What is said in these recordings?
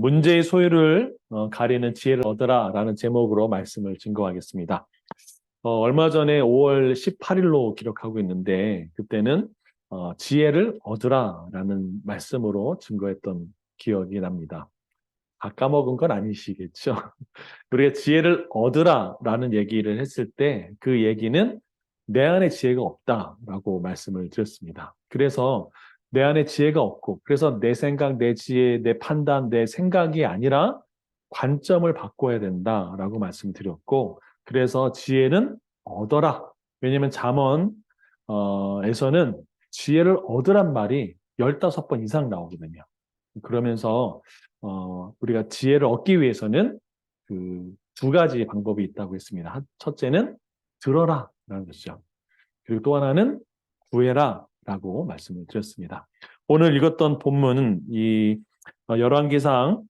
문제의 소유를 가리는 지혜를 얻으라 라는 제목으로 말씀을 증거하겠습니다. 얼마 전에 5월 18일로 기록하고 있는데 그때는 지혜를 얻으라 라는 말씀으로 증거했던 기억이 납니다. 다 까먹은 건 아니시겠죠? 우리가 지혜를 얻으라 라는 얘기를 했을 때 그 얘기는 내 안에 지혜가 없다라고 말씀을 드렸습니다. 그래서 내 안에 지혜가 없고 그래서 내 생각, 내 지혜, 내 판단, 내 생각이 아니라 관점을 바꿔야 된다라고 말씀드렸고 그래서 지혜는 얻어라. 왜냐하면 잠언에서는 지혜를 얻으란 말이 15번 이상 나오거든요. 그러면서 우리가 지혜를 얻기 위해서는 그 두 가지 방법이 있다고 했습니다. 첫째는 들어라라는 것이죠. 그리고 또 하나는 구해라라고 말씀을 드렸습니다. 오늘 읽었던 본문은 이 열왕기상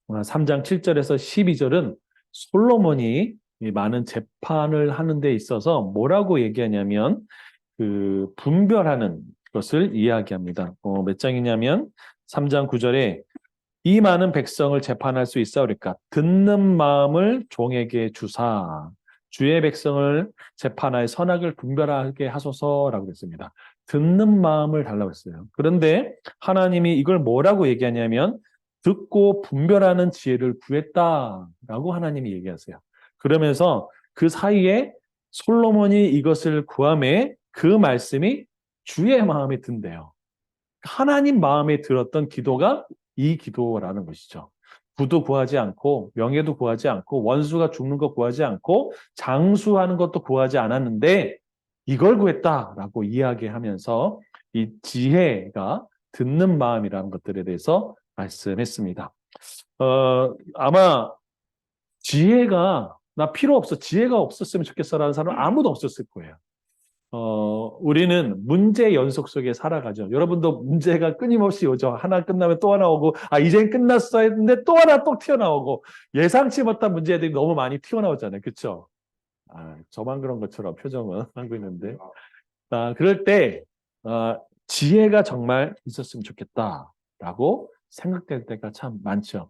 3장 7절에서 12절은 솔로몬이 많은 재판을 하는 데 있어서 뭐라고 얘기하냐면 그 분별하는 것을 이야기합니다. 몇 장이냐면 3장 9절에 이 많은 백성을 재판할 수 있사오리까 듣는 마음을 종에게 주사 주의 백성을 재판하여 선악을 분별하게 하소서라고 했습니다. 듣는 마음을 달라고 했어요. 그런데 하나님이 이걸 뭐라고 얘기하냐면 듣고 분별하는 지혜를 구했다라고 하나님이 얘기하세요. 그러면서 그 사이에 솔로몬이 이것을 구함에 그 말씀이 주의 마음에 든대요. 하나님 마음에 들었던 기도가 이 기도라는 것이죠. 부도 구하지 않고 명예도 구하지 않고 원수가 죽는 것 구하지 않고 장수하는 것도 구하지 않았는데 이걸 구했다라고 이야기하면서 이 지혜가 듣는 마음이라는 것들에 대해서 말씀했습니다. 아마 지혜가 나 필요 없어, 지혜가 없었으면 좋겠어라는 사람은 아무도 없었을 거예요. 우리는 문제 연속 속에 살아가죠. 여러분도 문제가 끊임없이 오죠. 하나 끝나면 또 하나 오고, 이젠 끝났어 했는데 또 하나 또 튀어나오고, 예상치 못한 문제들이 너무 많이 튀어나오잖아요. 그렇죠? 저만 그런 것처럼 표정은 하고 있는데. 그럴 때, 지혜가 정말 있었으면 좋겠다라고 생각될 때가 참 많죠.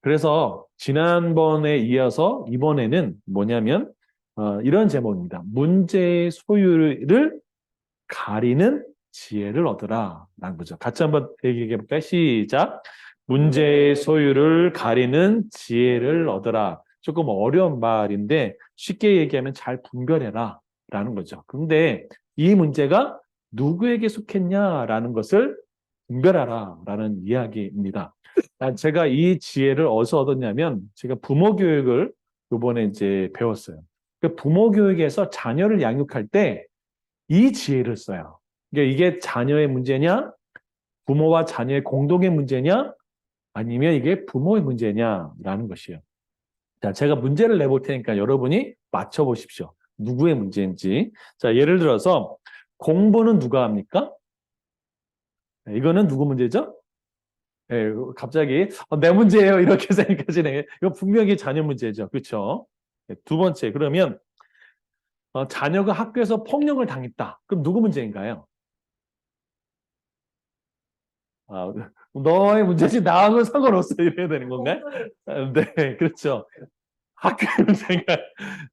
그래서 지난번에 이어서 이번에는 뭐냐면, 이런 제목입니다. 문제의 소유를 가리는 지혜를 얻으라 라는 거죠. 같이 한번 얘기해 볼까요? 시작. 문제의 소유를 가리는 지혜를 얻으라. 조금 어려운 말인데 쉽게 얘기하면 잘 분별해라 라는 거죠. 근데 이 문제가 누구에게 속했냐라는 것을 분별하라 라는 이야기입니다. 제가 이 지혜를 어디서 얻었냐면 제가 부모 교육을 이번에 이제 배웠어요. 그 부모 교육에서 자녀를 양육할 때 이 지혜를 써요. 그러니까 이게 자녀의 문제냐, 부모와 자녀의 공동의 문제냐, 아니면 이게 부모의 문제냐라는 것이에요. 자, 제가 문제를 내볼 테니까 여러분이 맞춰보십시오. 누구의 문제인지. 자, 예를 들어서 공부는 누가 합니까? 이거는 누구 문제죠? 네, 갑자기 내 문제예요 이렇게 생각하시네. 이거 분명히 자녀 문제죠. 그렇죠? 네, 두 번째, 그러면 자녀가 학교에서 폭력을 당했다. 그럼 누구 문제인가요? 너의 문제지 나하고는 상관없어 이래야 되는 건가요? 네, 그렇죠. 학교의 문제가.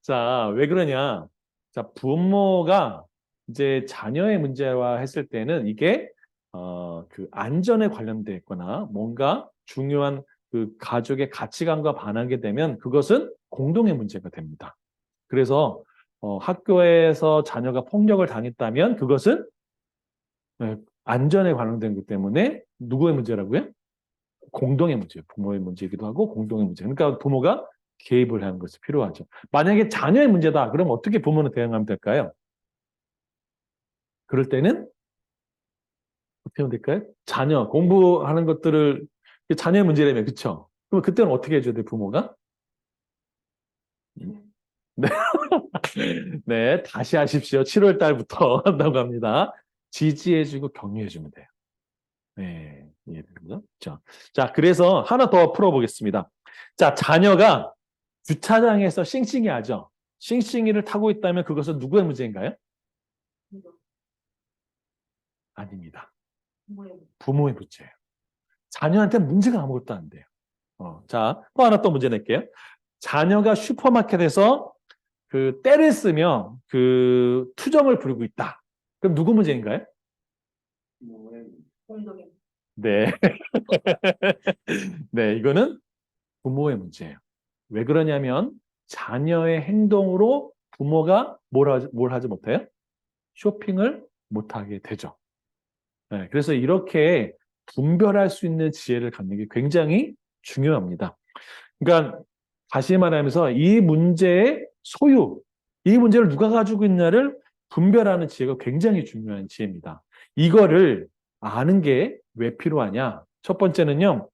자, 왜 그러냐? 자, 부모가 이제 자녀의 문제와 했을 때는 이게 그 안전에 관련돼 있거나 뭔가 중요한 그 가족의 가치관과 반하게 되면 그것은 공동의 문제가 됩니다. 그래서 학교에서 자녀가 폭력을 당했다면 그것은 네, 안전에 관련된 것 때문에 누구의 문제라고요? 공동의 문제예요. 부모의 문제이기도 하고 공동의 문제. 그러니까 부모가 개입을 하는 것이 필요하죠. 만약에 자녀의 문제다. 그럼 어떻게 부모는 대응하면 될까요? 그럴 때는 어떻게 하면 될까요? 자녀, 공부하는 것들을 자녀의 문제라면 그렇죠? 그럼 그때는 어떻게 해줘야 돼요, 부모가? 네. 네, 다시 하십시오. 7월 달부터 한다고 합니다. 지지해주고 격려해주면 돼요. 네, 이해되죠? 자, 그래서 하나 더 풀어보겠습니다. 자, 자녀가 주차장에서 싱싱이 하죠. 싱싱이를 타고 있다면 그것은 누구의 문제인가요? 아닙니다. 부모의 문제예요. 자녀한테 문제가 아무것도 안 돼요. 자, 또 하나 또 문제 낼게요. 자녀가 슈퍼마켓에서 그 때를 쓰며 그 투정을 부리고 있다. 그럼 누구 문제인가요? 네. 네, 이거는 부모의 문제예요. 왜 그러냐면 자녀의 행동으로 부모가 뭘 하지 못해요? 쇼핑을 못하게 되죠. 네, 그래서 이렇게 분별할 수 있는 지혜를 갖는 게 굉장히 중요합니다. 그러니까 다시 말하면서 이 문제의 소유, 이 문제를 누가 가지고 있냐를 분별하는 지혜가 굉장히 중요한 지혜입니다. 이거를 아는 게 왜 필요하냐? 첫 번째는요,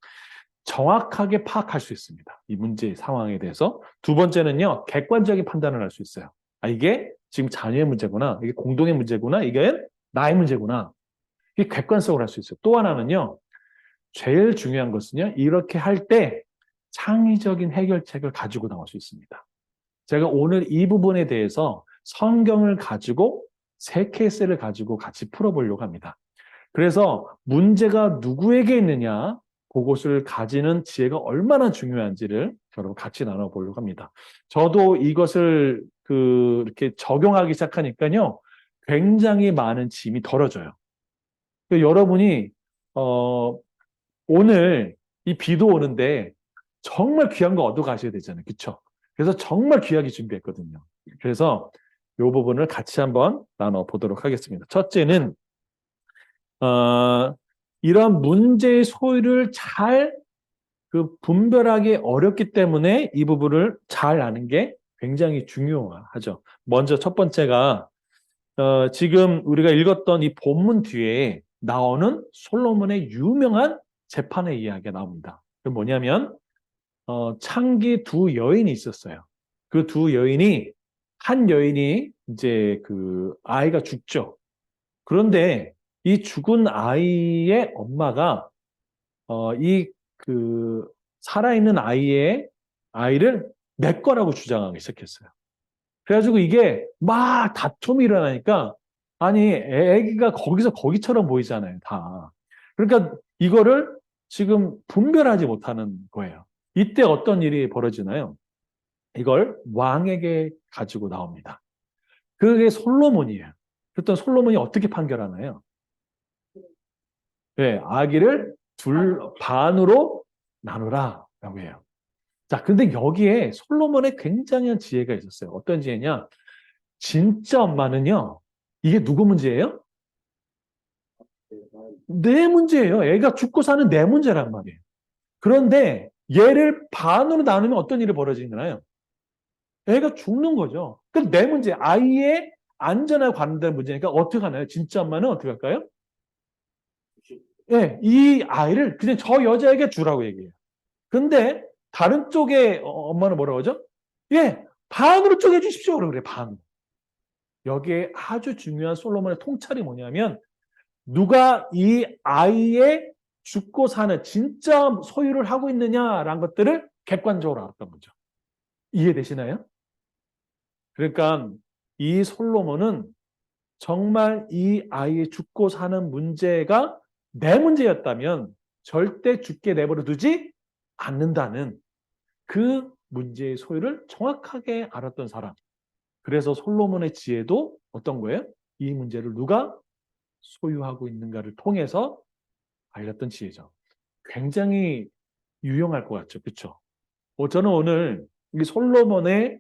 정확하게 파악할 수 있습니다. 이 문제의 상황에 대해서. 두 번째는요, 객관적인 판단을 할 수 있어요. 아, 이게 지금 자녀의 문제구나. 이게 공동의 문제구나. 이게 나의 문제구나. 이게 객관성을 할 수 있어요. 또 하나는요, 제일 중요한 것은요, 이렇게 할 때 창의적인 해결책을 가지고 나올 수 있습니다. 제가 오늘 이 부분에 대해서 성경을 가지고 세 케이스를 가지고 같이 풀어보려고 합니다. 그래서 문제가 누구에게 있느냐, 그것을 가지는 지혜가 얼마나 중요한지를 여러분 같이 나눠보려고 합니다. 저도 이것을 이렇게 적용하기 시작하니까요, 굉장히 많은 짐이 덜어져요. 여러분이, 어, 오늘 이 비도 오는데 정말 귀한 거 얻어 가셔야 되잖아요. 그렇죠? 그래서 정말 귀하게 준비했거든요. 그래서 이 부분을 같이 한번 나눠 보도록 하겠습니다. 첫째는 이런 문제의 소유를 잘 분별하기 어렵기 때문에 이 부분을 잘 아는 게 굉장히 중요하죠. 먼저 첫 번째가 지금 우리가 읽었던 이 본문 뒤에 나오는 솔로몬의 유명한 재판의 이야기가 나옵니다. 그 뭐냐면 창기 두 여인이 있었어요. 그 두 여인이 한 여인이 이제 그 아이가 죽죠. 그런데 이 죽은 아이의 엄마가 이 살아있는 아이를 내 거라고 주장하기 시작했어요. 그래가지고 이게 막 다툼이 일어나니까 아니 애기가 거기서 거기처럼 보이잖아요, 다. 그러니까 이거를 지금 분별하지 못하는 거예요. 이때 어떤 일이 벌어지나요? 이걸 왕에게 가지고 나옵니다. 그게 솔로몬이에요. 그랬더니 솔로몬이 어떻게 판결하나요? 네, 아기를 반으로 나누라 라고 해요. 자, 근데 여기에 솔로몬의 굉장한 지혜가 있었어요. 어떤 지혜냐? 진짜 엄마는요, 이게 누구 문제예요? 내 문제예요. 애가 죽고 사는 내 문제란 말이에요. 그런데 얘를 반으로 나누면 어떤 일이 벌어지나요? 애가 죽는 거죠. 그 내 문제, 아이의 안전에 관련된 문제니까 어떻게 하나요? 진짜 엄마는 어떻게 할까요? 예, 이 아이를 그냥 저 여자에게 주라고 얘기해요. 근데 다른 쪽에 엄마는 뭐라고 하죠? 예, 반으로 쪼개 주십시오. 그래, 반. 여기에 아주 중요한 솔로몬의 통찰이 뭐냐면 누가 이 아이의 죽고 사는 진짜 소유를 하고 있느냐라는 것들을 객관적으로 알았던 거죠. 이해되시나요? 그러니까 이 솔로몬은 정말 이 아이의 죽고 사는 문제가 내 문제였다면 절대 죽게 내버려 두지 않는다는 그 문제의 소유를 정확하게 알았던 사람. 그래서 솔로몬의 지혜도 어떤 거예요? 이 문제를 누가 소유하고 있는가를 통해서 알렸던 지혜죠. 굉장히 유용할 것 같죠. 그렇죠? 저는 오늘 이 솔로몬의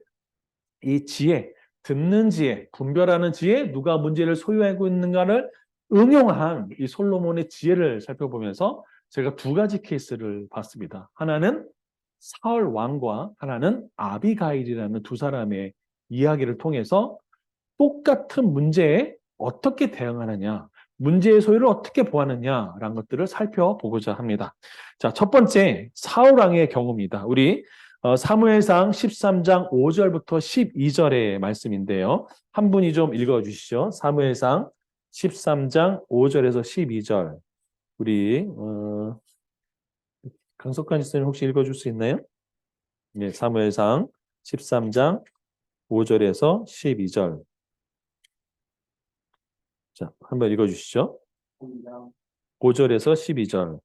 이 지혜, 듣는 지혜, 분별하는 지혜, 누가 문제를 소유하고 있는가를 응용한 이 솔로몬의 지혜를 살펴보면서 제가 두 가지 케이스를 봤습니다. 하나는 사울 왕과 하나는 아비가일이라는 두 사람의 이야기를 통해서 똑같은 문제에 어떻게 대응하느냐, 문제의 소유를 어떻게 보았느냐라는 것들을 살펴보고자 합니다. 자, 첫 번째 사울 왕의 경우입니다. 우리 사무엘상 13장 5절부터 12절의 말씀인데요. 한 분이 좀 읽어주시죠. 사무엘상 13장 5절에서 12절. 우리 강석관 지사님 혹시 읽어줄 수 있나요? 네, 사무엘상 13장 5절에서 12절. 자, 한번 읽어주시죠. 5절에서 12절.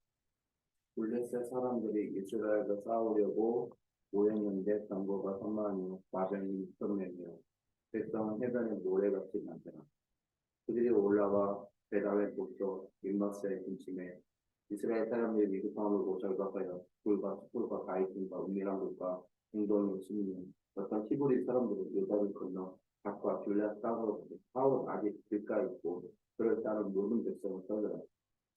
블레셋 사람들이 이스라엘과 싸우려고 모였는데 병거가 3만이요 마병이 6천명이요 백성은 해변에 모래같이 많더라. 그들이 올라와 베다의 북쪽 민마스의 중심에 이스라엘 사람들이 미국함을 보고 절박하여 굴과 숯불과 가이팀과 은밀한 곳과 공동의 수민은 어떤 히브리 사람들은 요단을 건너 닭과 길앗 땅으로 가서 사울은 아직 길가에 있고 그를 따른 모든 백성을 떠들어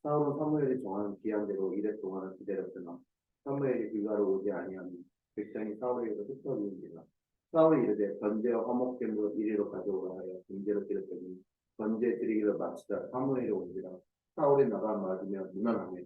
사울은 사무엘이 정하는 기한대로 이래 동안을 기다렸으나 사무엘이 길가로 오지 아니하니 백성이 사울에게서 흩어지는지라 사울이 이르되 번제와 화목제물을 이리로 가져오라 하여 문제로 드렸더니 번제 드리기를 마치자 사무엘이 온지라 사울이 나가 맞으며 무난하며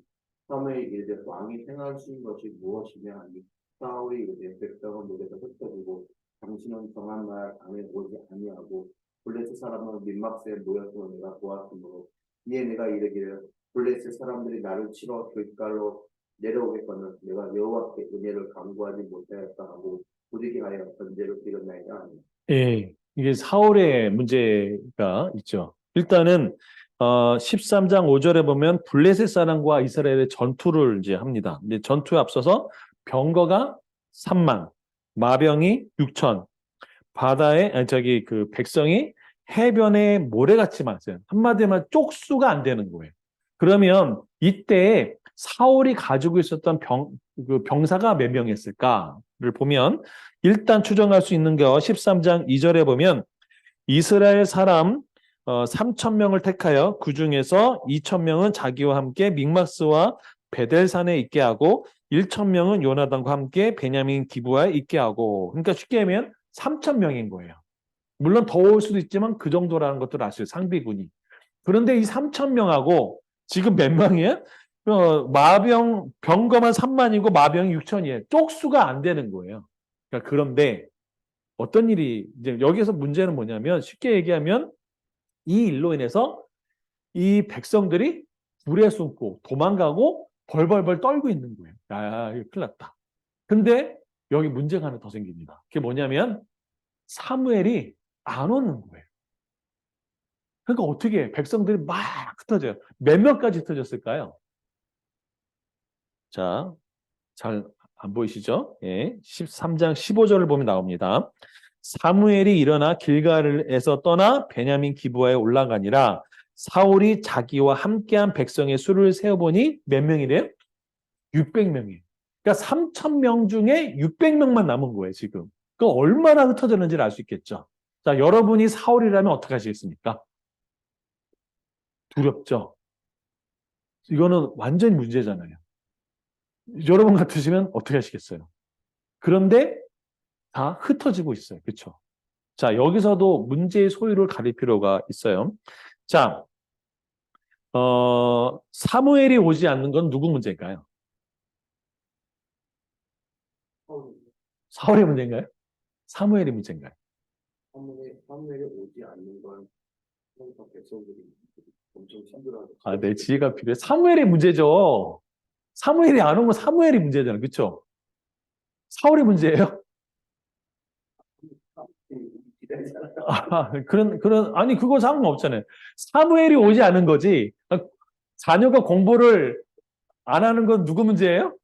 사무엘이 이르되 왕이 행하신 것이 무엇이냐 하니 사울이 이르되 백성은 노래가 흩어지고 당신은 정한 날 안에 오지 아니하고 블레셋 사람은 민막새에 모였으므로 내가 보았으므로 이에 내가 이르기를 블레셋 사람들이 나를 치러 길갈로 내려오겠거늘 내가 여호와께 은혜를 간구하지 못하였다 하고 부득이하여 번제를 드렸나이다 하니 예, 이게 사울의 문제가 있죠. 일단은 13장 5절에 보면 블레셋 사람과 이스라엘의 전투를 이제 합니다. 근데 전투에 앞서서 병거가 3만, 마병이 6천, 그 백성이 해변에 모래같이 많았어요. 한마디로 말하면 쪽수가 안 되는 거예요. 그러면 이때 사울이 가지고 있었던 그 병사가 몇 명이었을까를 보면 일단 추정할 수 있는 게 13장 2절에 보면 이스라엘 사람 3천 명을 택하여 그 중에서 2천 명은 자기와 함께 믹마스와 베델산에 있게 하고 1천 명은 요나단과 함께 베냐민 기브아에 있게 하고 그러니까 쉽게 하면 3천 명인 거예요. 물론 더 올 수도 있지만 그 정도라는 것도 아시죠. 상비군이. 그런데 이 3천 명하고 지금 몇 명이에요? 병거만 3만이고 마병이 6천이에요. 쪽수가 안 되는 거예요. 그러니까 그런데 어떤 일이 이제 여기서 문제는 뭐냐면 쉽게 얘기하면 이 일로 인해서 이 백성들이 불에 숨고 도망가고 벌벌벌 떨고 있는 거예요. 야, 이거 큰일 났다. 근데 여기 문제가 하나 더 생깁니다. 그게 뭐냐면 사무엘이 안 오는 거예요. 그러니까 어떻게 백성들이 막 흩어져요. 몇 명까지 흩어졌을까요? 자, 잘 안 보이시죠? 예, 13장 15절을 보면 나옵니다. 사무엘이 일어나 길갈에서 떠나 베냐민 기브아에 올라가니라 사울이 자기와 함께한 백성의 수를 세어보니 몇 명이래요? 600명이에요. 그러니까 3,000명 중에 600명만 남은 거예요, 지금. 그 얼마나 흩어졌는지를 알 수 있겠죠. 자, 여러분이 사울이라면 어떻게 하시겠습니까? 두렵죠? 이거는 완전히 문제잖아요. 여러분 같으시면 어떻게 하시겠어요? 그런데 다 흩어지고 있어요. 그렇죠? 자, 여기서도 문제의 소유를 가릴 필요가 있어요. 자, 사무엘이 오지 않는 건 누구 문제인가요? 사울의 문제인가요? 사무엘의 문제인가요? 사무엘이 오지 않는 건 백성들이 엄청 힘들어하고 아, 네, 지혜가 필요해. 사무엘의 문제죠. 사무엘이 안 오면 사무엘이 문제잖아요. 그렇죠? 사울의 문제예요? 기다리잖아요. 아니, 그거 상관없잖아요. 사무엘이 오지 않은 거지. 자녀가 공부를 안 하는 건 누구 문제예요?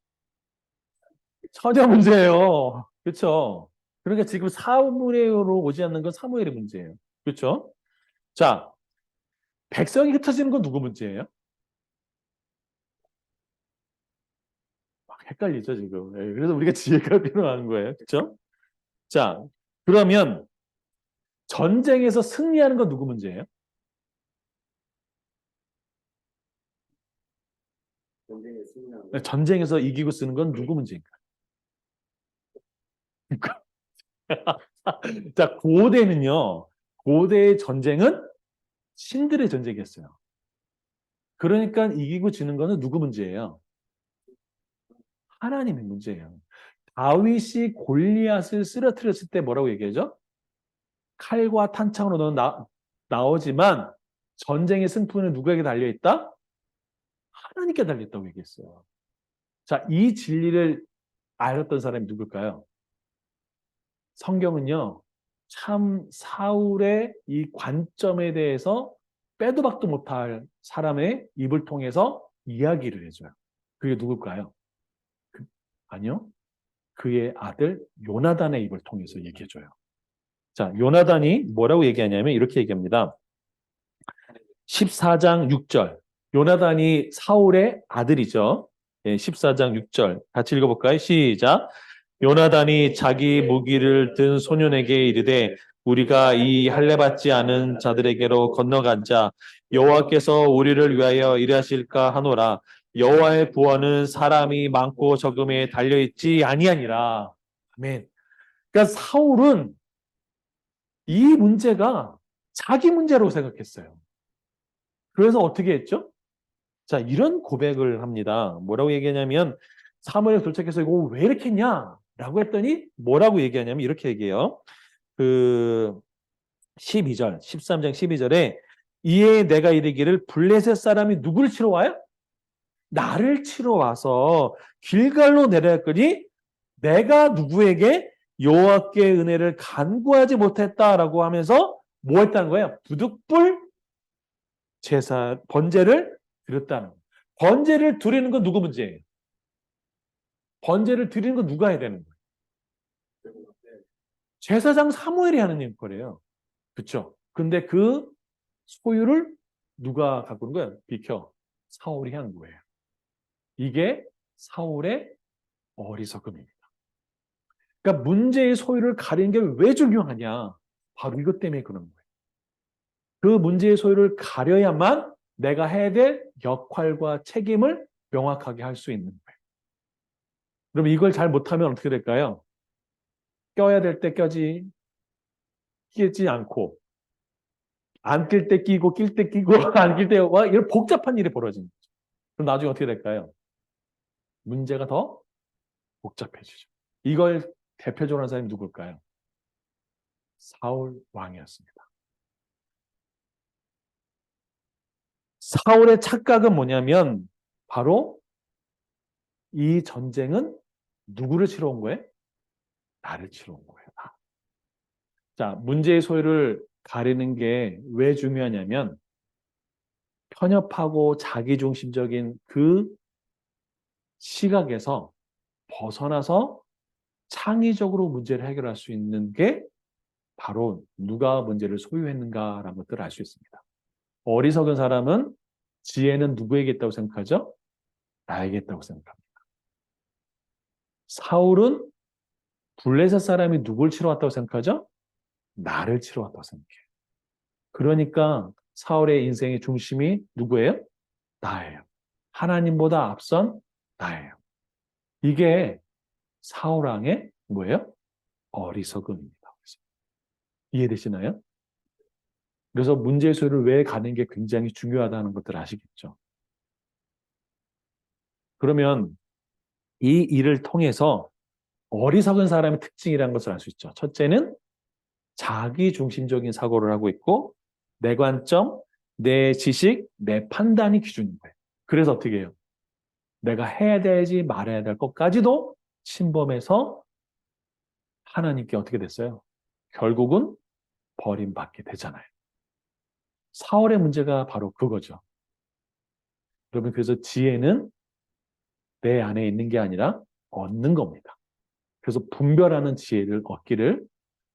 처녀 문제예요. 그렇죠? 그러니까 지금 사무엘로 오지 않는 건 사무엘의 문제예요. 그렇죠? 자, 백성이 흩어지는 건 누구 문제예요? 막 헷갈리죠, 지금. 예, 그래서 우리가 지혜가 필요한 거예요. 그렇죠? 자, 그러면 전쟁에서 승리하는 건 누구 문제예요? 전쟁에 승리하는 거. 전쟁에서 이기고 쓰는 건 누구 문제인가? 자, 고대는요. 고대의 전쟁은 신들의 전쟁이었어요. 그러니까 이기고 지는 거는 누구 문제예요? 하나님의 문제예요. 다윗이 골리앗을 쓰러뜨렸을 때 뭐라고 얘기하죠? 칼과 탄창으로 나오지만 전쟁의 승부는 누구에게 달려있다? 하나님께 달려있다고 얘기했어요. 자, 이 진리를 알았던 사람이 누굴까요? 성경은요, 참 사울의 이 관점에 대해서 빼도 박도 못할 사람의 입을 통해서 이야기를 해줘요. 그게 누굴까요? 아니요. 그의 아들 요나단의 입을 통해서 얘기해줘요. 자, 요나단이 뭐라고 얘기하냐면 이렇게 얘기합니다. 14장 6절. 요나단이 사울의 아들이죠. 예, 14장 6절. 같이 읽어볼까요? 시작. 요나단이 자기 무기를 든 소년에게 이르되 우리가 이 할례 받지 않은 자들에게로 건너간 자 여호와께서 우리를 위하여 일하실까 하노라. 여호와의 구원은 사람이 많고 적음에 달려 있지 아니하니라. 아멘. 그러니까 사울은 이 문제가 자기 문제로 생각했어요. 그래서 어떻게 했죠? 자, 이런 고백을 합니다. 뭐라고 얘기하냐면 사무엘에 도착해서 이거 왜 이렇게 했냐? 라고 했더니 뭐라고 얘기하냐면 이렇게 얘기해요. 그 12절, 13장 12절에 이에 내가 이르기를 블레셋 사람이 누구를 치러 와요? 나를 치러 와서 길갈로 내려갔더니 내가 누구에게 여호와께 은혜를 간구하지 못했다라고 하면서 뭐 했다는 거예요? 부득불 제사 번제를 드렸다는 거예요. 번제를 드리는 건 누구 문제예요? 번제를 드리는 건 누가 해야 되는 거예요? 제사장 사무엘이 하는 거래요. 그렇죠? 근데 그 소유를 누가 갖고 있는 거예요? 비켜. 사울이 한 거예요. 이게 사울의 어리석음입니다. 그러니까 문제의 소유를 가리는 게 왜 중요하냐? 바로 이것 때문에 그런 거예요. 그 문제의 소유를 가려야만 내가 해야 될 역할과 책임을 명확하게 할 수 있는 거예요. 그럼 이걸 잘 못하면 어떻게 될까요? 껴야 될 때 끼지 않고, 안 낄 때 끼고, 낄 때 끼고, 안 낄 때, 와, 이런 복잡한 일이 벌어지는 거죠. 그럼 나중에 어떻게 될까요? 문제가 더 복잡해지죠. 이걸 대표적으로 하는 사람이 누굴까요? 사울 왕이었습니다. 사울의 착각은 뭐냐면, 바로 이 전쟁은 누구를 치러 온 거예요? 나를 치러 온 거예요. 나. 자, 문제의 소유를 가리는 게 왜 중요하냐면, 편협하고 자기중심적인 그 시각에서 벗어나서 창의적으로 문제를 해결할 수 있는 게 바로 누가 문제를 소유했는가라는 것들을 알 수 있습니다. 어리석은 사람은 지혜는 누구에게 있다고 생각하죠? 나에게 있다고 생각합니다. 사울은 블레셋 사람이 누굴 치러 왔다고 생각하죠? 나를 치러 왔다고 생각해요. 그러니까 사울의 인생의 중심이 누구예요? 나예요. 하나님보다 앞선 나예요. 이게 사울왕의 뭐예요? 어리석음입니다. 이해되시나요? 그래서 문제 해소를 왜 가는 게 굉장히 중요하다는 것들 아시겠죠? 그러면 이 일을 통해서 어리석은 사람의 특징이라는 것을 알 수 있죠. 첫째는 자기 중심적인 사고를 하고 있고 내 관점, 내 지식, 내 판단이 기준인 거예요. 그래서 어떻게 해요? 내가 해야 되지 말아야 될 것까지도 침범해서 하나님께 어떻게 됐어요? 결국은 버림받게 되잖아요. 사울의 문제가 바로 그거죠. 여러분, 그래서 지혜는 내 안에 있는 게 아니라 얻는 겁니다. 그래서 분별하는 지혜를 얻기를,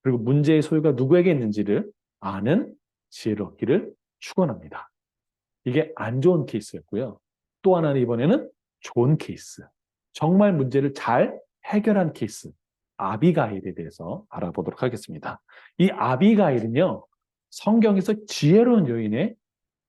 그리고 문제의 소유가 누구에게 있는지를 아는 지혜를 얻기를 축원합니다. 이게 안 좋은 케이스였고요. 또 하나는 이번에는 좋은 케이스. 정말 문제를 잘 해결한 케이스. 아비가일에 대해서 알아보도록 하겠습니다. 이 아비가일은요, 성경에서 지혜로운 여인의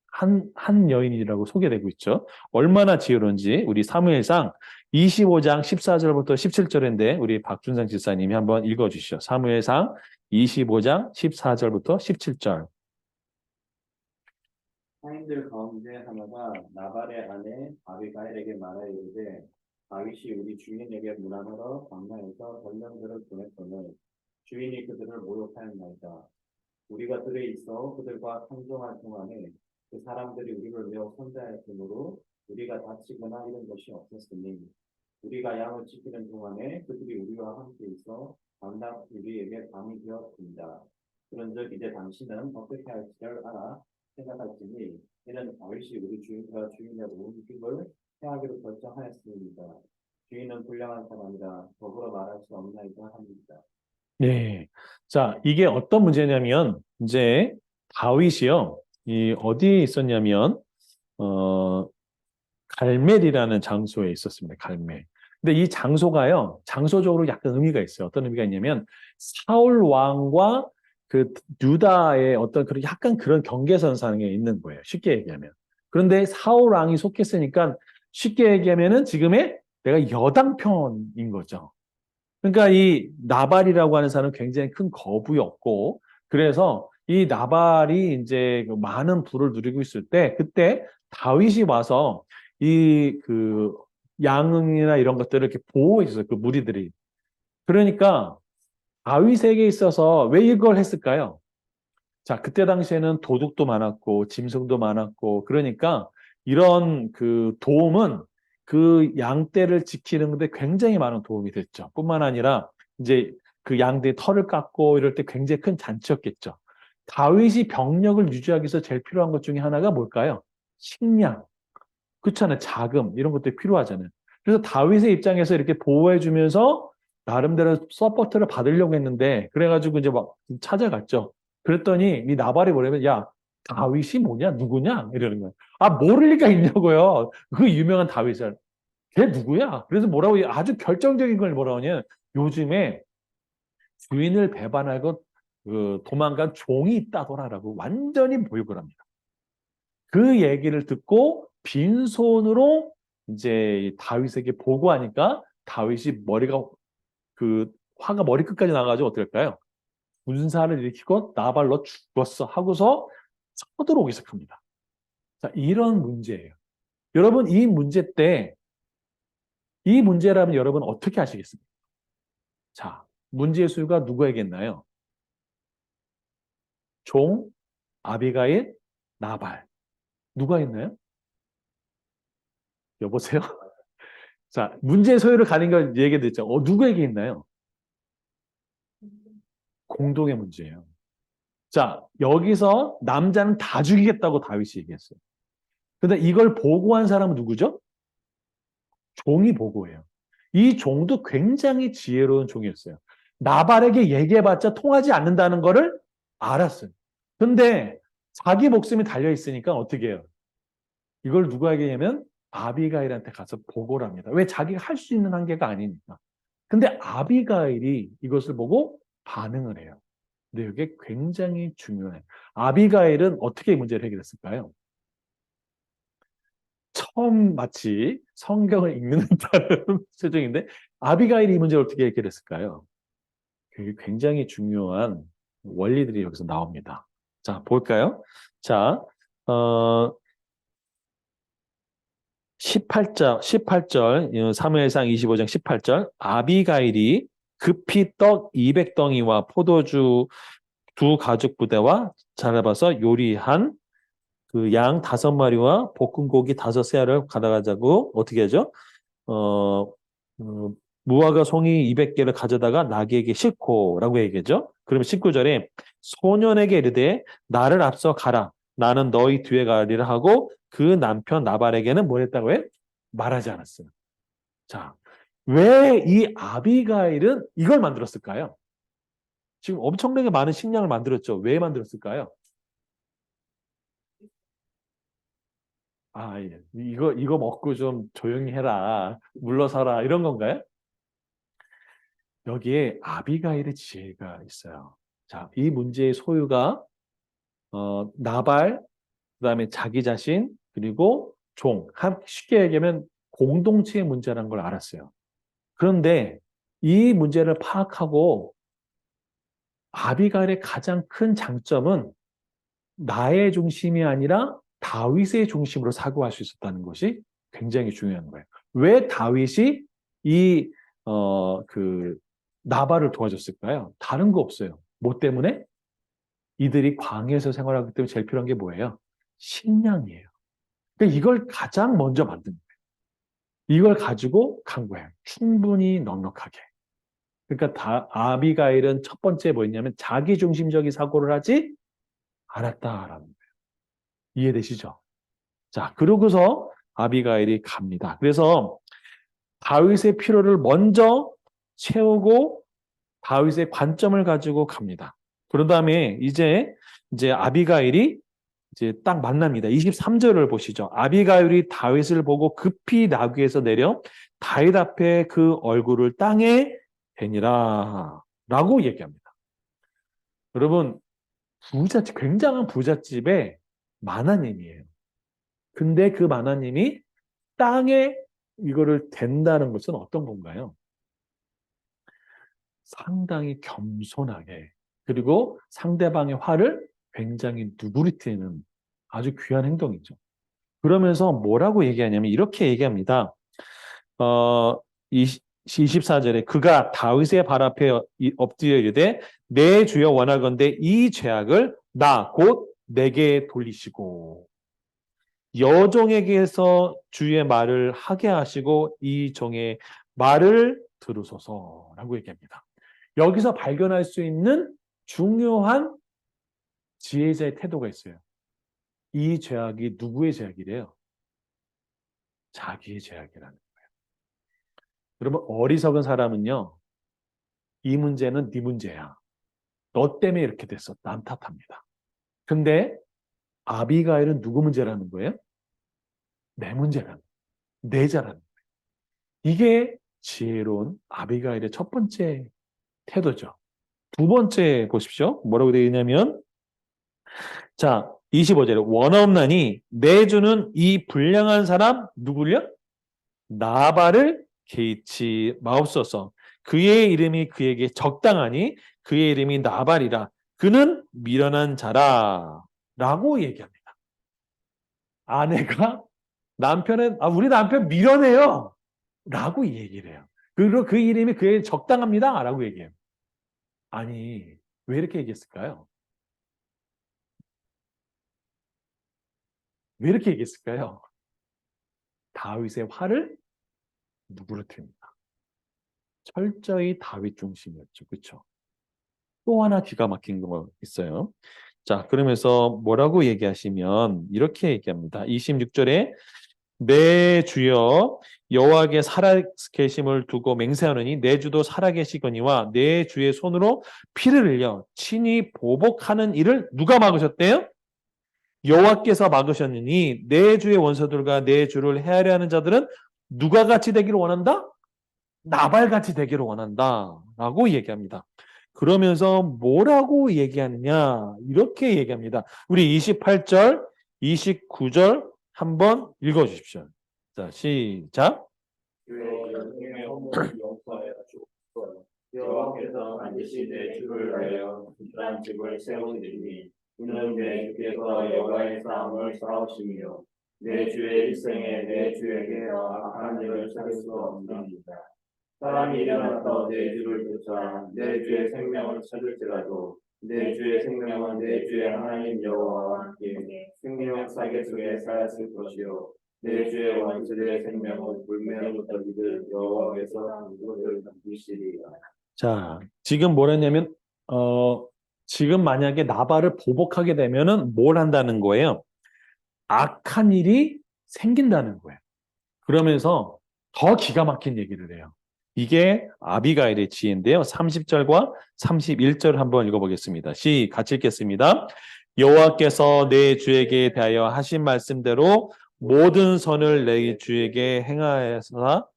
한 여인이라고 소개되고 있죠. 얼마나 지혜로운지 우리 사무엘상 25장 14절부터 17절인데 우리 박준상 집사님이 한번 읽어주시죠. 사무엘상 25장 14절부터 17절. 사인들 가운데 하나가 나발의 아내 아비가일에게 말하여 이르되 다윗이 우리 주인에게 문안으로 광야에서 전령들을 보냈거늘 주인이 그들을 모욕하였나이다. 우리가 들에 있어 그들과 상종할 동안에 그 사람들이 우리를 매우 선대하였으므로 우리가 다치거나 이런 것이 없었으니 우리가 양을 지키는 동안에 그들이 우리와 함께 있어 당당 우리에게 밤이 되었습니다. 그런즉 이제 당신은 어떻게 할지를 알아 생각할지니 이는 다윗이 우리 주인과 주인의 온 집을 해하기로 결정하였습니다. 주인은 불량한 사람이라 더불어 말할 수 없나이다 합니다. 네. 자, 이게 어떤 문제냐면, 이제 다윗이요. 이 어디에 있었냐면, 어, 갈멜이라는 장소에 있었습니다. 갈멜. 근데 이 장소가요, 장소적으로 약간 의미가 있어요. 어떤 의미가 있냐면, 사울 왕과 그 유다의 어떤 그런 약간 그런 경계선상에 있는 거예요. 쉽게 얘기하면. 그런데 사울 왕이 속했으니까 쉽게 얘기하면은 지금의 내가 여당 편인 거죠. 그러니까 이 나발이라고 하는 사람은 굉장히 큰 거부였고, 그래서 이 나발이 이제 그 많은 부를 누리고 있을 때, 그때 다윗이 와서 이 그 양이나 이런 것들을 이렇게 보호해 줬어요. 그 무리들이. 그러니까 다윗에게 있어서 왜 이걸 했을까요? 자, 그때 당시에는 도둑도 많았고, 짐승도 많았고, 그러니까 이런 그 도움은 그 양떼를 지키는 데 굉장히 많은 도움이 됐죠. 뿐만 아니라 이제 그 양떼의 털을 깎고 이럴 때 굉장히 큰 잔치였겠죠. 다윗이 병력을 유지하기 위해서 제일 필요한 것 중에 하나가 뭘까요? 식량. 그렇잖아요. 자금. 이런 것들이 필요하잖아요. 그래서 다윗의 입장에서 이렇게 보호해주면서 나름대로 서포트를 받으려고 했는데, 그래가지고 이제 막 찾아갔죠. 그랬더니 이 나발이 뭐냐면, 야, 다윗이 뭐냐? 누구냐? 이러는 거예요. 아, 모를 리가 있냐고요. 그 유명한 다윗을. 걔 누구야? 그래서 뭐라고, 아주 결정적인 걸 뭐라고 하냐. 요즘에 주인을 배반하고 도망간 종이 있다더라라고 완전히 모욕을 합니다. 그 얘기를 듣고 빈손으로 이제 다윗에게 보고하니까 다윗이 머리가 그 화가 머리끝까지 나가지고 어떻게 할까요? 군사를 일으키고 나발로 죽었어 하고서 쳐들어오기 시작합니다. 자, 이런 문제예요. 여러분 이 문제 때 이 문제라면 여러분 어떻게 하시겠습니까? 자, 문제의 수가 누구에게 있나요? 종, 아비가일, 나발. 누가 있나요? 여보세요? 자, 문제의 소유를 가린 걸 얘기했죠. 누구에게 있나요? 공동의 문제예요. 자, 여기서 남자는 다 죽이겠다고 다윗이 얘기했어요. 근데 이걸 보고한 사람은 누구죠? 종이 보고해요. 이 종도 굉장히 지혜로운 종이었어요. 나발에게 얘기해봤자 통하지 않는다는 거를 알았어요. 근데 자기 목숨이 달려 있으니까 어떻게 해요? 이걸 누구에게 하냐면 아비가일한테 가서 보고를 합니다. 왜 자기가 할 수 있는 한계가 아니니까. 근데 아비가일이 이것을 보고 반응을 해요. 근데 이게 굉장히 중요해요. 아비가일은 어떻게 문제를 해결했을까요? 처음 마치 성경을 읽는 듯한 표정인데 아비가일이 이 문제를 어떻게 해결했을까요? 그게 굉장히 중요한 원리들이 여기서 나옵니다. 자, 볼까요? 자, 어, 18절, 사무엘상 25장 18절, 아비가일이 급히 떡 200덩이와 포도주 두 가죽 부대와 잘라봐서 요리한 그 양 5마리와 볶은 고기 5새알을 가져가자고 어떻게 하죠? 어, 무화과 송이 200개를 가져다가 나귀에게 싣고라고 얘기하죠. 그러면 19절에 소년에게 이르되 나를 앞서 가라. 나는 너희 뒤에 가리라 하고 그 남편 나발에게는 뭘 했다고 해? 말하지 않았어요. 자, 왜 이 아비가일은 이걸 만들었을까요? 지금 엄청나게 많은 식량을 만들었죠. 왜 만들었을까요? 아, 예. 이거 먹고 좀 조용히 해라. 물러서라. 이런 건가요? 여기에 아비가일의 지혜가 있어요. 자, 이 문제의 소유가 나발, 그다음에 자기 자신, 그리고 종. 쉽게 얘기하면 공동체의 문제라는 걸 알았어요. 그런데 이 문제를 파악하고 아비가일의 가장 큰 장점은 나의 중심이 아니라 다윗의 중심으로 사고할 수 있었다는 것이 굉장히 중요한 거예요. 왜 다윗이 이, 나발을 도와줬을까요? 다른 거 없어요. 뭐 때문에? 이들이 광야에서 생활하기 때문에 제일 필요한 게 뭐예요? 식량이에요. 그러니까 이걸 가장 먼저 만든 거예요. 이걸 가지고 간 거예요. 충분히 넉넉하게. 그러니까 아비가일은 첫 번째 뭐였냐면 자기 중심적인 사고를 하지 않았다라는 거예요. 이해되시죠? 자, 그러고서 아비가일이 갑니다. 그래서 다윗의 필요를 먼저 채우고 다윗의 관점을 가지고 갑니다. 그런 다음에 이제 아비가일이 이제 딱 만납니다. 23절을 보시죠. 아비가일이 다윗을 보고 급히 나귀에서 내려 다윗 앞에 그 얼굴을 땅에 대니라 라고 얘기합니다. 여러분, 부잣집, 굉장한 부잣집의 마나님이에요. 근데 그 마나님이 땅에 이거를 댄다는 것은 어떤 건가요? 상당히 겸손하게, 그리고 상대방의 화를 굉장히 누구리트는 아주 귀한 행동이죠. 그러면서 뭐라고 얘기하냐면 이렇게 얘기합니다. 24절에 그가 다윗의 발 앞에 엎드려 이르되 내 주여 원하건대 이 죄악을 나 곧 내게 돌리시고 여종에게서 주의 말을 하게 하시고 이 종의 말을 들으소서라고 얘기합니다. 여기서 발견할 수 있는 중요한 지혜자의 태도가 있어요. 이 죄악이 누구의 죄악이래요? 자기의 죄악이라는 거예요. 여러분, 어리석은 사람은요, 이 문제는 네 문제야. 너 때문에 이렇게 됐어. 남 탓합니다. 근데 아비가일은 누구 문제라는 거예요? 내 문제라는 거예요. 내 자라는 거예요. 이게 지혜로운 아비가일의 첫 번째 태도죠. 두 번째 보십시오. 뭐라고 되어 있냐면, 자, 25절에 원없나니 내주는 이 불량한 사람 누구려? 나발을 개의치 마옵소서. 그의 이름이 그에게 적당하니 그의 이름이 나발이라. 그는 미련한 자라. 라고 얘기합니다. 아내가 우리 남편 미련해요. 라고 얘기를 해요. 그리고 그 이름이 그에게 적당합니다. 라고 얘기해요. 아니, 왜 이렇게 얘기했을까요? 왜 이렇게 얘기했을까요? 다윗의 화를 누구르트입니다. 철저히 다윗 중심이었죠. 그렇죠? 또 하나 기가 막힌 거 있어요. 자, 그러면서 뭐라고 얘기하시면 이렇게 얘기합니다. 26절에 내 주여 여호와께 살아계심을 두고 맹세하노니 내 주도 살아계시거니와 내 주의 손으로 피를 흘려 친히 보복하는 일을 누가 막으셨대요? 여호와께서 막으셨느니 내 주의 원수들과 내 주를 헤아려 하는 자들은 누가 같이 되기를 원한다? 나발같이 되기를 원한다 라고 얘기합니다. 그러면서 뭐라고 얘기하느냐 이렇게 얘기합니다. 우리 28절, 29절 한번 읽어주십시오. 자, 시작. 주의 영생의 허물을 용서하여 주옵소서. 여호와께서 반드시 내 주를 위하여 굳건한 집을 세우시리니 이는 내 주께서 여호와의 싸움을 싸우시며 내 주의 일생에 내 주에게 악한 일을 찾을 수 없나이다. 사람이 일어나서 내 주를 쫓아 내 주의 생명을 찾을지라도 내 주의 생명은 내 주의 하나님 여호와와 함께 생명 사계 중에 살았을 것이요 내 주의 원수의 생명은 불매로부터 이들 여호와께서 그것을 남기시리라. 자, 지금 뭐랬냐면 지금 만약에 나발을 보복하게 되면은 뭘 한다는 거예요? 악한 일이 생긴다는 거예요. 그러면서 더 기가 막힌 얘기를 해요. 이게 아비가일의 지혜인데요. 30절과 31절 한번 읽어보겠습니다. 같이 읽겠습니다. 여호와께서 내 주에게 대하여 하신 말씀대로 모든 선을 내 주에게 행하여서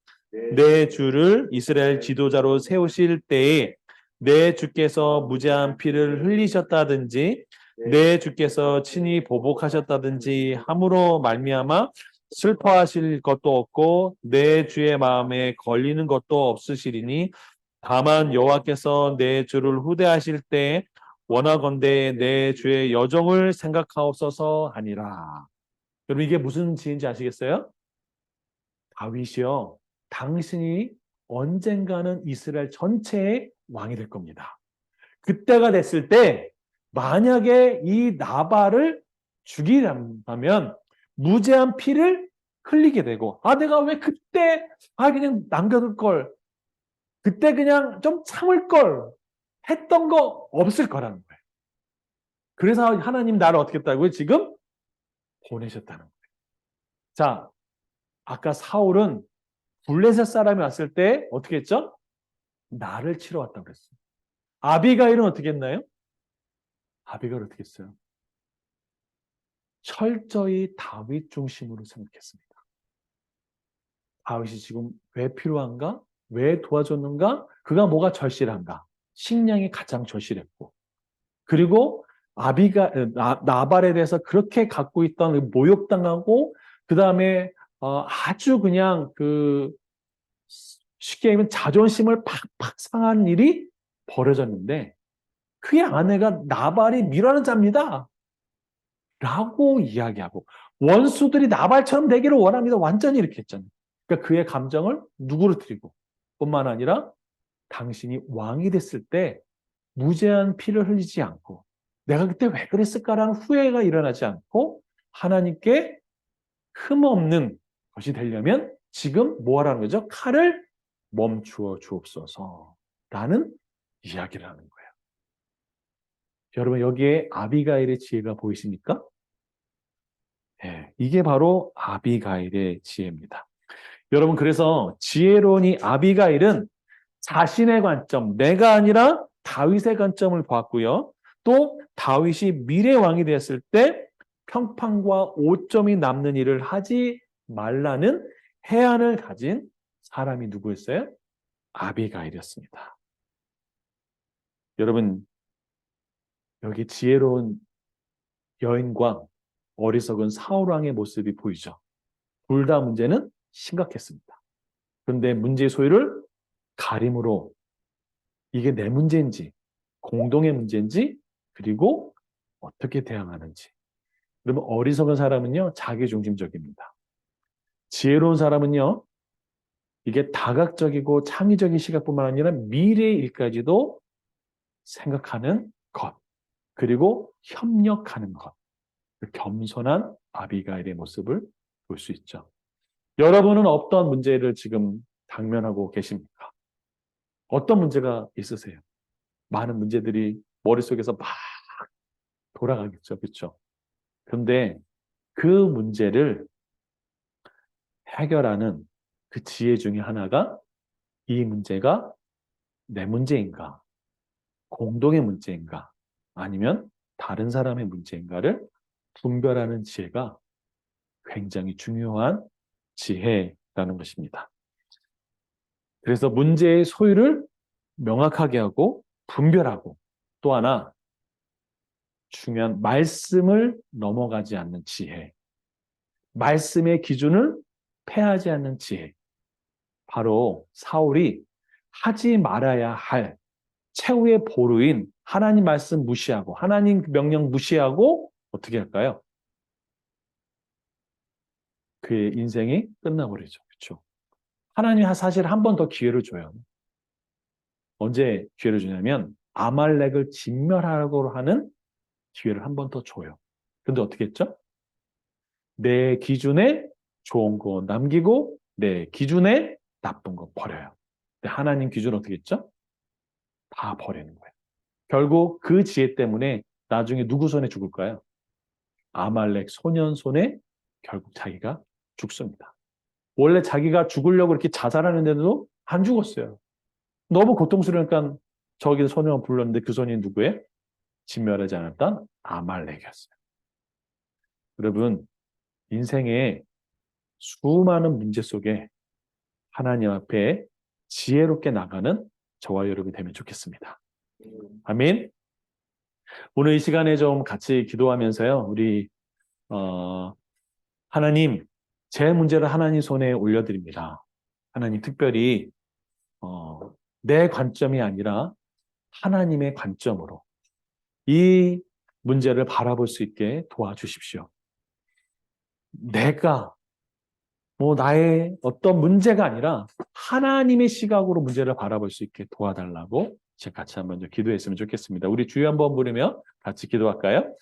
내 주를 이스라엘 지도자로 세우실 때에 내 주께서 무죄한 피를 흘리셨다든지 내 주께서 친히 보복하셨다든지 함으로 말미암아 슬퍼하실 것도 없고 내 주의 마음에 걸리는 것도 없으시리니 다만 여호와께서 내 주를 후대하실 때 원하건대 내 주의 여종을 생각하옵소서 하니라. 여러분 이게 무슨 지인지 아시겠어요? 다윗이요. 당신이 언젠가는 이스라엘 전체의 왕이 될 겁니다. 그때가 됐을 때 만약에 이 나발을 죽이려면 무죄한 피를 흘리게 되고 내가 왜 그때 그냥 남겨둘 걸 그때 그냥 좀 참을 걸 했던 거 없을 거라는 거예요. 그래서 하나님 나를 어떻게 했다고요? 지금 보내셨다는 거예요. 자, 아까 사울은 블레셋 사람이 왔을 때 어떻게 했죠? 나를 치러 왔다고 그랬어요. 아비가일은 어떻게 했나요? 아비가일 어떻게 했어요? 철저히 다윗 중심으로 생각했습니다. 다윗이 지금 왜 필요한가? 왜 도와줬는가? 그가 뭐가 절실한가? 식량이 가장 절실했고, 그리고 나발에 대해서 그렇게 갖고 있던 모욕당하고, 그 다음에 아주 그냥 쉽게 얘기하면 자존심을 팍팍 상한 일이 벌어졌는데, 그의 아내가 나발이 미라는 자입니다 라고 이야기하고, 원수들이 나발처럼 되기를 원합니다 완전히 이렇게 했잖아요. 그러니까 그의 감정을 누구로 드리고, 뿐만 아니라 당신이 왕이 됐을 때 무제한 피를 흘리지 않고, 내가 그때 왜 그랬을까라는 후회가 일어나지 않고, 하나님께 흠없는 것이 되려면 지금 뭐 하라는 거죠? 칼을 멈추어 주옵소서라는 이야기를 하는 거예요. 여러분, 여기에 아비가일의 지혜가 보이십니까? 네, 이게 바로 아비가일의 지혜입니다. 여러분, 그래서 지혜로운 이 아비가일은 자신의 관점, 내가 아니라 다윗의 관점을 보았고요. 또 다윗이 미래 왕이 되었을 때 평판과 오점이 남는 일을 하지 말라는 해안을 가진 사람이 누구였어요? 아비가일이었습니다. 여러분, 여기 지혜로운 여인과 어리석은 사울 왕의 모습이 보이죠. 둘 다 문제는 심각했습니다. 그런데 문제의 소유를 가림으로 이게 내 문제인지, 공동의 문제인지, 그리고 어떻게 대항하는지. 그러면 어리석은 사람은요, 자기중심적입니다. 지혜로운 사람은요, 이게 다각적이고 창의적인 시각뿐만 아니라 미래의 일까지도 생각하는 것, 그리고 협력하는 것. 겸손한 아비가일의 모습을 볼 수 있죠. 여러분은 어떤 문제를 지금 당면하고 계십니까? 어떤 문제가 있으세요? 많은 문제들이 머릿속에서 막 돌아가겠죠. 그렇죠? 그런데 그 문제를 해결하는 그 지혜 중에 하나가 이 문제가 내 문제인가, 공동의 문제인가, 아니면 다른 사람의 문제인가를 분별하는 지혜가 굉장히 중요한 지혜라는 것입니다. 그래서 문제의 소유를 명확하게 하고 분별하고, 또 하나 중요한 말씀을 넘어가지 않는 지혜, 말씀의 기준을 패하지 않는 지혜. 바로 사울이 하지 말아야 할 최후의 보루인 하나님 말씀 무시하고 하나님 명령 무시하고 어떻게 할까요? 그의 인생이 끝나버리죠. 그렇죠? 하나님이 사실 한 번 더 기회를 줘요. 언제 기회를 주냐면 아말렉을 진멸하라고 하는 기회를 한 번 더 줘요. 근데 어떻게 했죠? 내 기준에 좋은 거 남기고 내 기준에 나쁜 거 버려요. 근데 하나님 기준 어떻게 했죠? 다 버리는 거예요. 결국 그 지혜 때문에 나중에 누구 손에 죽을까요? 아말렉 소년 손에 결국 자기가 죽습니다. 원래 자기가 죽으려고 이렇게 자살하는데도 안 죽었어요. 너무 고통스러우니까 저기 소년을 불렀는데 그 소년이 누구예요? 진멸하지 않았던 아말렉이었어요. 여러분, 인생의 수많은 문제 속에 하나님 앞에 지혜롭게 나가는 저와 여러분이 되면 좋겠습니다. 아멘. 오늘 이 시간에 좀 같이 기도하면서요. 우리 하나님, 제 문제를 하나님 손에 올려드립니다. 하나님, 특별히 내 관점이 아니라 하나님의 관점으로 이 문제를 바라볼 수 있게 도와주십시오. 내가 나의 어떤 문제가 아니라 하나님의 시각으로 문제를 바라볼 수 있게 도와달라고 같이 한번 기도했으면 좋겠습니다. 우리 주여 한번 부르며 같이 기도할까요?